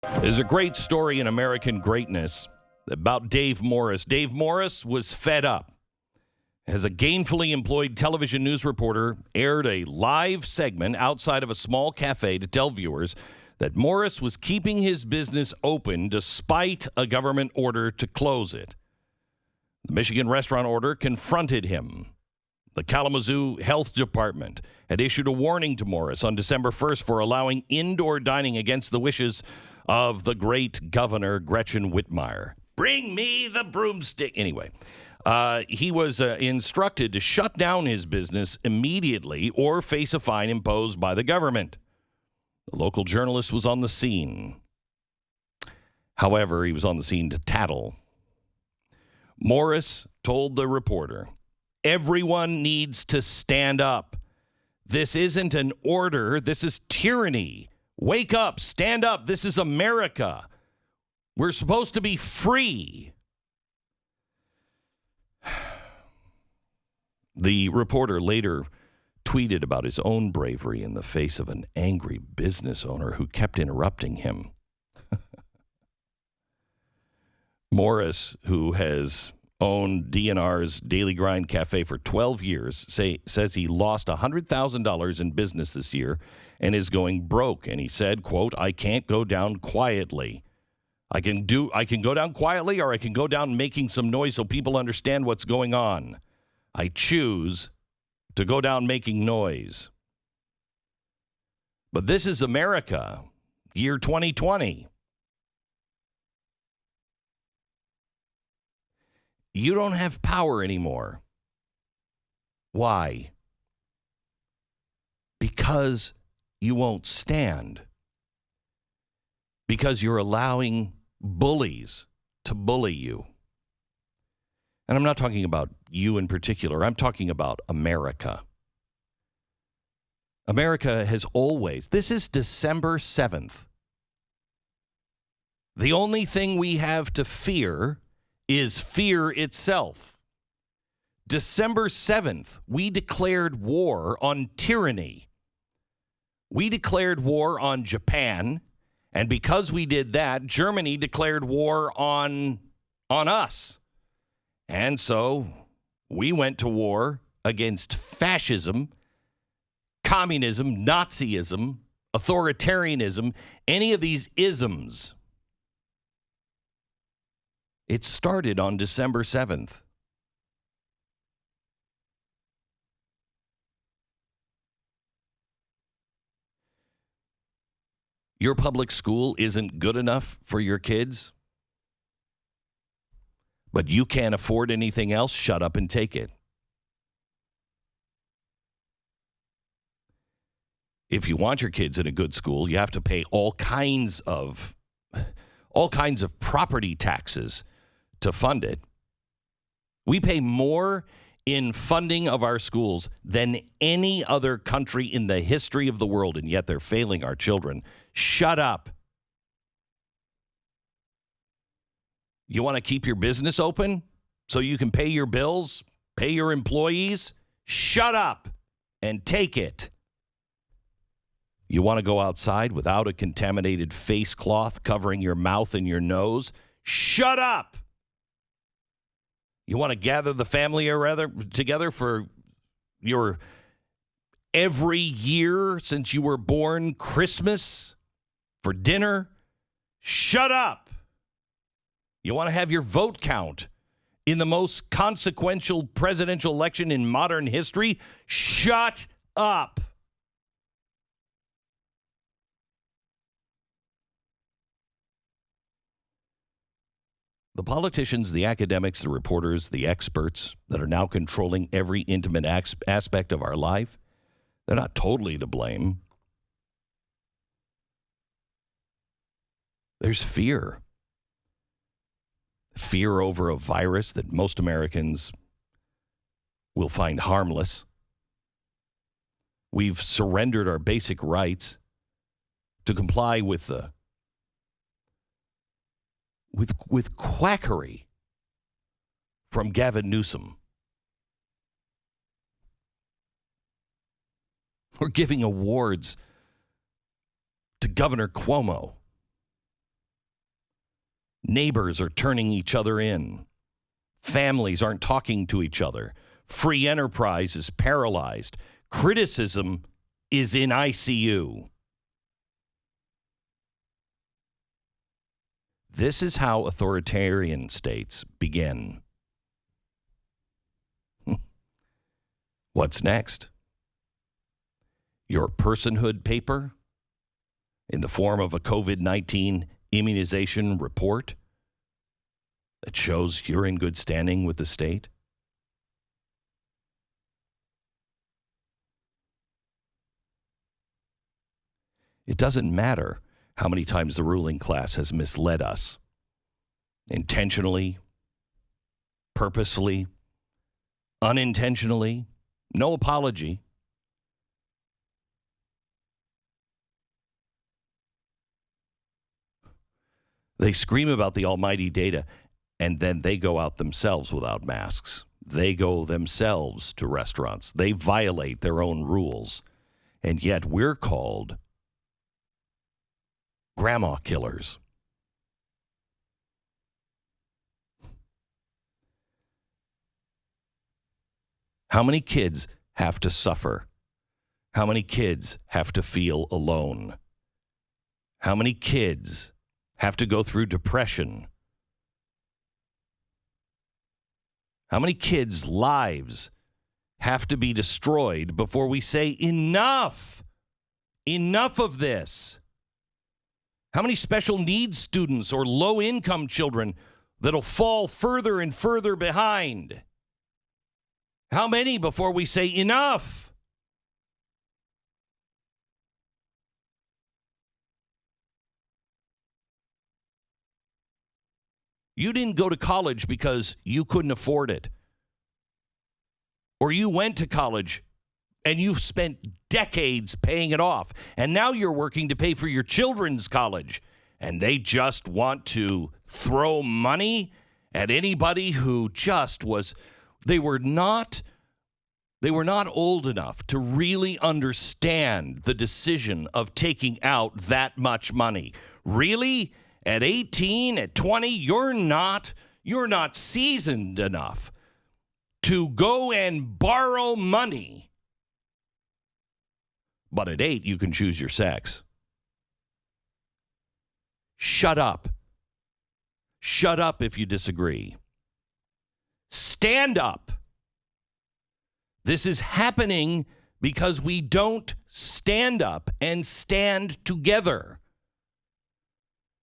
There's a great story in American greatness about Dave Morris. Dave Morris was fed up. As a gainfully employed television news reporter, aired a live segment outside of a small cafe to tell viewers that Morris was keeping his business open despite a government order to close it. The Michigan restaurant order confronted him. The Kalamazoo Health Department had issued a warning to Morris on December 1st for allowing indoor dining against the wishes of the great Governor Gretchen Whitmire. Bring me the broomstick. Anyway, he was instructed to shut down his business immediately or face a fine imposed by the government. The local journalist was on the scene. However, he was on the scene to tattle. Morris told the reporter, "Everyone needs to stand up. This isn't an order. This is tyranny. Wake up, stand up. This is America. We're supposed to be free." The reporter later tweeted about his own bravery in the face of an angry business owner who kept interrupting him. Morris, who has owned DNR's Daily Grind Cafe for 12 years, says he lost $100,000 in business this year and is going broke. And he said, quote, "I can't go down quietly. I can go down quietly, or I can go down making some noise so people understand what's going on. I choose to go down making noise." But this is America, year 2020. You don't have power anymore. Why? Because you won't stand. Because you're allowing bullies to bully you. And I'm not talking about you in particular. I'm talking about America. America has always, this is December 7th. The only thing we have to fear is fear itself. December 7th, we declared war on tyranny. We declared war on Japan, and because we did that, Germany declared war on us. And so we went to war against fascism, communism, Nazism, authoritarianism, any of these isms. It started on December 7th. Your public school isn't good enough for your kids, but you can't afford anything else. Shut up and take it. If you want your kids in a good school, you have to pay all kinds of property taxes to fund it. We pay more in funding of our schools than any other country in the history of the world, and yet they're failing our children. Shut up. You want to keep your business open so you can pay your bills, pay your employees? Shut up and take it. You want to go outside without a contaminated face cloth covering your mouth and your nose? Shut up. You want to gather the family together for your every year since you were born Christmas for dinner? Shut up. You want to have your vote count in the most consequential presidential election in modern history? Shut up. The politicians, the academics, the reporters, the experts that are now controlling every intimate aspect of our life, they're not totally to blame. There's fear. Fear over a virus that most Americans will find harmless. We've surrendered our basic rights to comply with quackery from Gavin Newsom. We're giving awards to Governor Cuomo. Neighbors are turning each other in. Families aren't talking to each other. Free enterprise is paralyzed. Criticism is in ICU. This is how authoritarian states begin. What's next? Your personhood paper in the form of a COVID-19 immunization report that shows you're in good standing with the state? It doesn't matter how many times the ruling class has misled us. Intentionally, purposefully, unintentionally, no apology. They scream about the almighty data, and then they go out themselves without masks. They go themselves to restaurants. They violate their own rules. And yet we're called grandma killers. How many kids have to suffer? How many kids have to feel alone? How many kids have to go through depression? How many kids' lives have to be destroyed before we say enough? Enough of this. How many special needs students or low-income children that'll fall further and further behind? How many before we say enough? You didn't go to college because you couldn't afford it. Or you went to college and you've spent decades paying it off. And now you're working to pay for your children's college. And they just want to throw money at anybody who just was... They were not old enough to really understand the decision of taking out that much money. Really? At 18, at 20, you're not seasoned enough to go and borrow money. But at 8, you can choose your sex. Shut up. Shut up if you disagree. Stand up. This is happening because we don't stand up and stand together.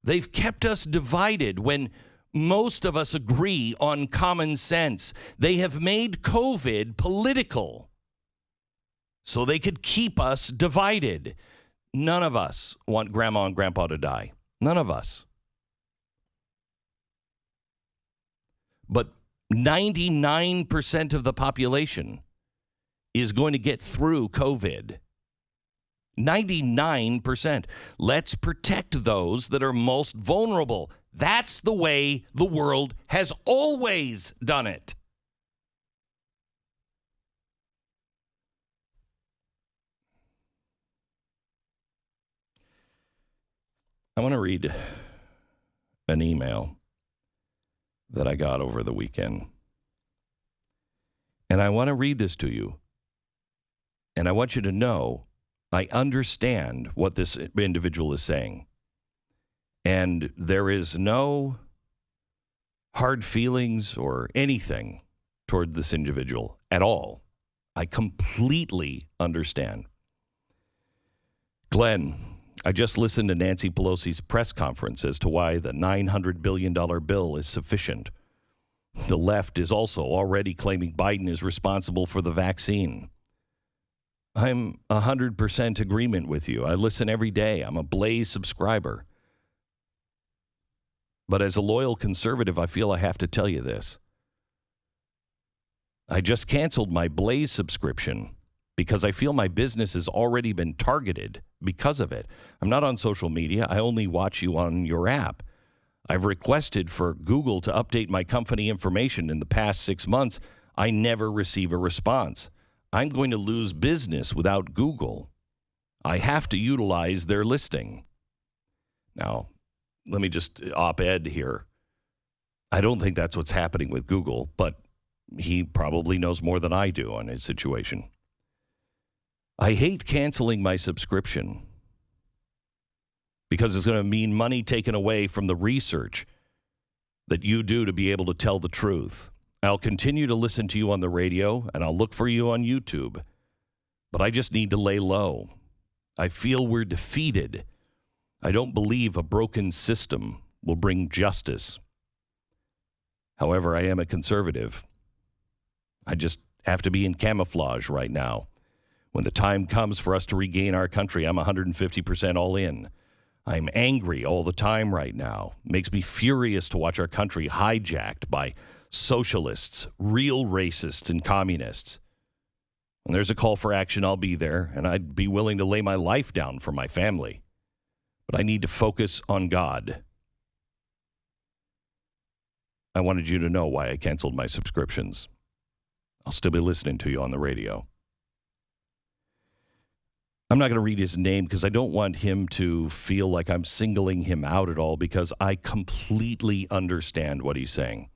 They've kept us divided when most of us agree on common sense. They have made COVID political so they could keep us divided. None of us want grandma and grandpa to die. None of us. But 99% of the population is going to get through COVID. 99%. Let's protect those that are most vulnerable. That's the way the world has always done it. I want to read an email that I got over the weekend. And I want to read this to you. And I want you to know I understand what this individual is saying. And there is no hard feelings or anything toward this individual at all. I completely understand. Glenn, I just listened to Nancy Pelosi's press conference as to why the $900 billion bill is sufficient. The left is also already claiming Biden is responsible for the vaccine. I'm 100% agreement with you. I listen every day. I'm a Blaze subscriber. But as a loyal conservative, I feel I have to tell you this. I just canceled my Blaze subscription because I feel my business has already been targeted because of it. I'm not on social media. I only watch you on your app. I've requested for Google to update my company information in the past 6 months. I never receive a response. I'm going to lose business without Google. I have to utilize their listing. Now, let me just op-ed here. I don't think that's what's happening with Google, but he probably knows more than I do on his situation. I hate canceling my subscription because it's going to mean money taken away from the research that you do to be able to tell the truth. I'll continue to listen to you on the radio, and I'll look for you on YouTube. But I just need to lay low. I feel we're defeated. I don't believe a broken system will bring justice. However, I am a conservative. I just have to be in camouflage right now. When the time comes for us to regain our country, I'm 150% all in. I'm angry all the time right now. It makes me furious to watch our country hijacked by socialists, real racists, and communists. When there's a call for action, I'll be there, and I'd be willing to lay my life down for my family. But I need to focus on God. I wanted you to know why I canceled my subscriptions. I'll still be listening to you on the radio. I'm not going to read his name because I don't want him to feel like I'm singling him out at all, because I completely understand what he's saying.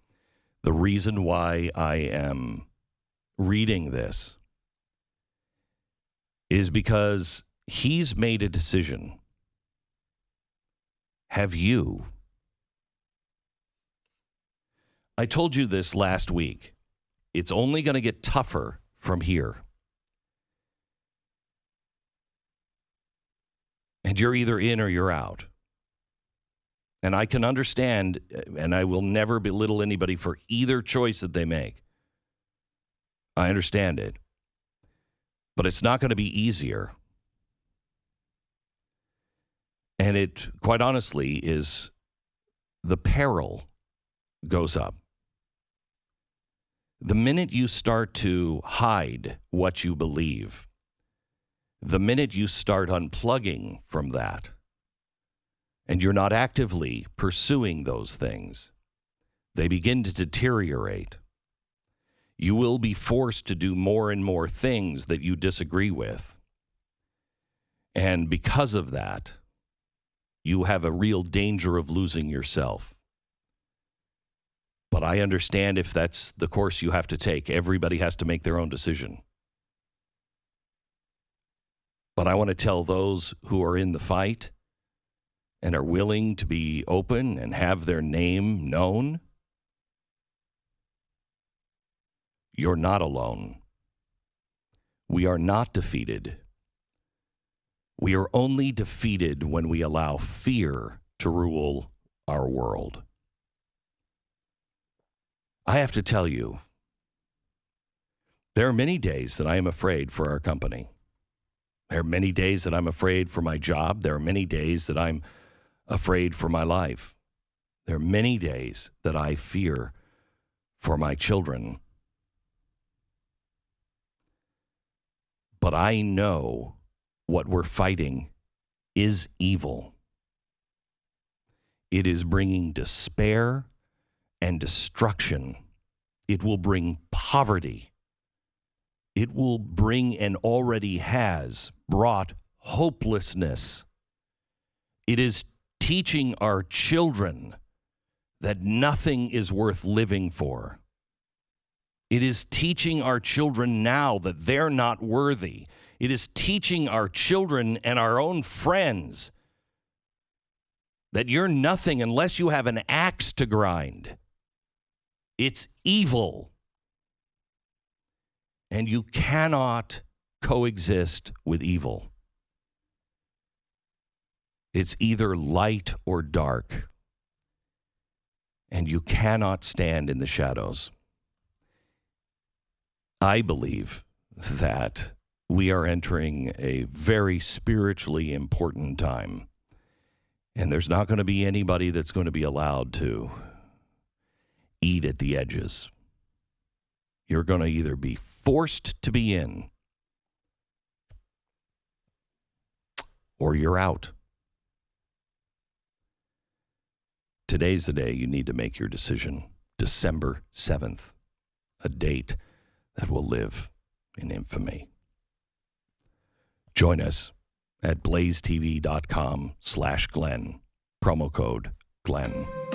The reason why I am reading this is because he's made a decision. Have you? I told you this last week. It's only going to get tougher from here. And you're either in or you're out. And I can understand, and I will never belittle anybody for either choice that they make. I understand it. But it's not going to be easier. And it, quite honestly, is the peril goes up. The minute you start to hide what you believe, the minute you start unplugging from that, and you're not actively pursuing those things, they begin to deteriorate. You will be forced to do more and more things that you disagree with. And because of that, you have a real danger of losing yourself. But I understand if that's the course you have to take. Everybody has to make their own decision. But I want to tell those who are in the fight and are willing to be open and have their name known, you're not alone. We are not defeated. We are only defeated when we allow fear to rule our world. I have to tell you, there are many days that I am afraid for our company. There are many days that I'm afraid for my job. There are many days that I'm afraid for my life. There are many days that I fear for my children. But I know what we're fighting is evil. It is bringing despair and destruction. It will bring poverty. It will bring, and already has brought, hopelessness. It is teaching our children that nothing is worth living for. It is teaching our children now that they're not worthy. It is teaching our children and our own friends that you're nothing unless you have an axe to grind. It's evil. And you cannot coexist with evil. It's either light or dark. And you cannot stand in the shadows. I believe that we are entering a very spiritually important time. And there's not going to be anybody that's going to be allowed to eat at the edges. You're going to either be forced to be in or you're out. Today's the day you need to make your decision. December 7th, a date that will live in infamy. Join us at blazetv.com/Glenn. Promo code Glenn.